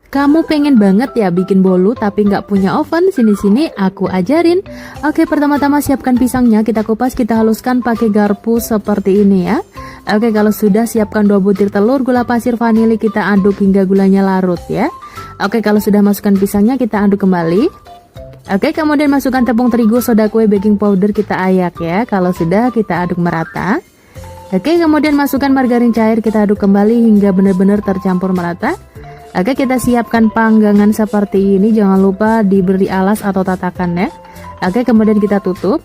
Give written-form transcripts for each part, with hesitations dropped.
Kamu pengen banget ya bikin bolu tapi nggak punya oven? Sini-sini aku ajarin. Oke, pertama-tama siapkan pisangnya, kita kupas, kita haluskan pakai garpu seperti ini ya. Oke, kalau sudah siapkan 2 butir telur, gula pasir, vanili, kita aduk hingga gulanya larut ya. Oke, kalau sudah masukkan pisangnya kita aduk kembali. Oke, kemudian masukkan tepung terigu, soda kue, baking powder, kita ayak ya. Kalau sudah kita aduk merata. Oke, kemudian masukkan margarin cair, kita aduk kembali hingga benar-benar tercampur merata. Oke, kita siapkan panggangan seperti ini, jangan lupa diberi alas atau tatakan ya. Oke, kemudian kita tutup.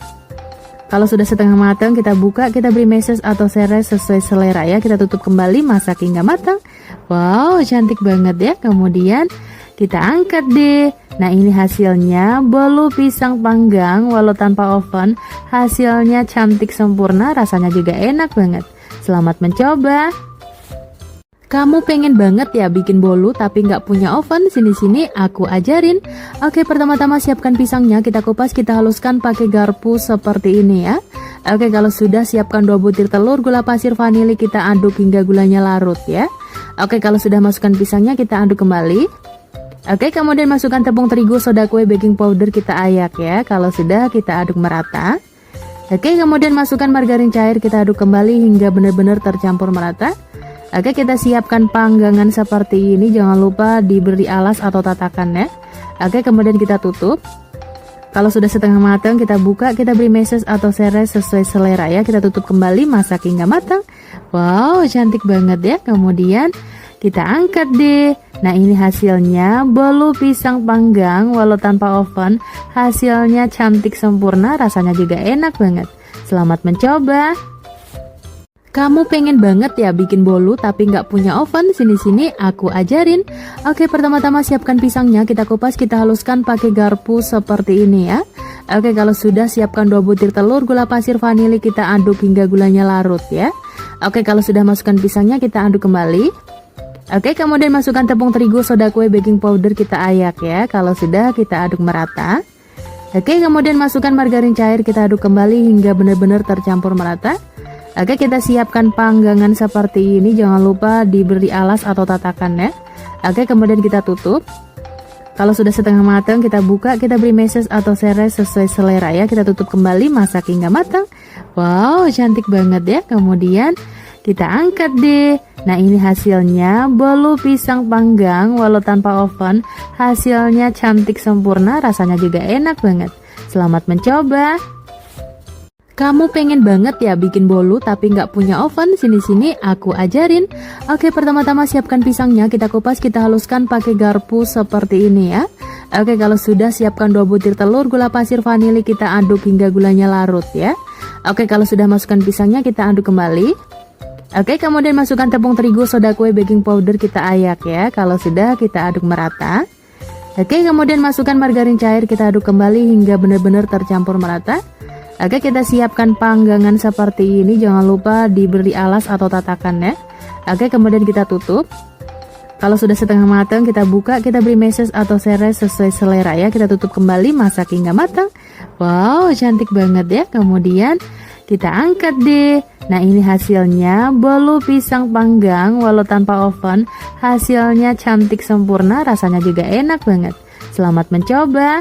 Kalau sudah setengah matang kita buka, kita beri meses atau seres sesuai selera ya. Kita tutup kembali, masak hingga matang. Wow, cantik banget ya. Kemudian kita angkat deh. Nah, ini hasilnya bolu pisang panggang walau tanpa oven. Hasilnya cantik sempurna, rasanya juga enak banget. Selamat mencoba. Kamu pengen banget ya bikin bolu tapi nggak punya oven? Sini-sini aku ajarin. Oke, pertama-tama siapkan pisangnya, kita kupas, kita haluskan pakai garpu seperti ini ya. Oke, kalau sudah siapkan 2 butir telur, gula pasir, vanili, kita aduk hingga gulanya larut ya. Oke, kalau sudah masukkan pisangnya kita aduk kembali. Oke, kemudian masukkan tepung terigu, soda kue, baking powder, kita ayak ya. Kalau sudah kita aduk merata. Oke, kemudian masukkan margarin cair, kita aduk kembali hingga benar-benar tercampur merata. Oke, kita siapkan panggangan seperti ini, jangan lupa diberi alas atau tatakan ya. Oke, kemudian kita tutup. Kalau sudah setengah matang kita buka, kita beri meses atau seres sesuai selera ya. Kita tutup kembali, masak hingga matang. Wow, cantik banget ya. Kemudian kita angkat deh. Nah, ini hasilnya bolu pisang panggang walau tanpa oven. Hasilnya cantik sempurna, rasanya juga enak banget. Selamat mencoba. Kamu pengen banget ya bikin bolu tapi nggak punya oven? Sini-sini aku ajarin. Oke, pertama-tama siapkan pisangnya, kita kupas, kita haluskan pakai garpu seperti ini ya. Oke, kalau sudah siapkan 2 butir telur, gula pasir, vanili, kita aduk hingga gulanya larut ya. Oke, kalau sudah masukkan pisangnya kita aduk kembali. Oke, kemudian masukkan tepung terigu, soda kue, baking powder, kita ayak ya. Kalau sudah kita aduk merata. Oke, kemudian masukkan margarin cair, kita aduk kembali hingga benar-benar tercampur merata. Oke, kita siapkan panggangan seperti ini, jangan lupa diberi alas atau tatakan ya. Oke, kemudian kita tutup. Kalau sudah setengah matang kita buka, kita beri meses atau seres sesuai selera ya. Kita tutup kembali, masak hingga matang. Wow, cantik banget ya. Kemudian kita angkat deh. Nah, ini hasilnya bolu pisang panggang walau tanpa oven. Hasilnya cantik sempurna, rasanya juga enak banget. Selamat mencoba. Kamu pengen banget ya bikin bolu tapi nggak punya oven? Sini-sini aku ajarin. Oke, pertama-tama siapkan pisangnya, kita kupas, kita haluskan pakai garpu seperti ini ya. Oke, kalau sudah siapkan 2 butir telur, gula pasir, vanili, kita aduk hingga gulanya larut ya. Oke, kalau sudah masukkan pisangnya kita aduk kembali. Oke, kemudian masukkan tepung terigu, soda kue, baking powder, kita ayak ya. Kalau sudah kita aduk merata. Oke, kemudian masukkan margarin cair, kita aduk kembali hingga benar-benar tercampur merata. Oke, kita siapkan panggangan seperti ini, jangan lupa diberi alas atau tatakan ya. Oke, kemudian kita tutup. Kalau sudah setengah matang kita buka, kita beri meses atau seres sesuai selera ya. Kita tutup kembali, masak hingga matang. Wow, cantik banget ya. Kemudian kita angkat deh. Nah, ini hasilnya bolu pisang panggang walau tanpa oven. Hasilnya cantik sempurna, rasanya juga enak banget. Selamat mencoba.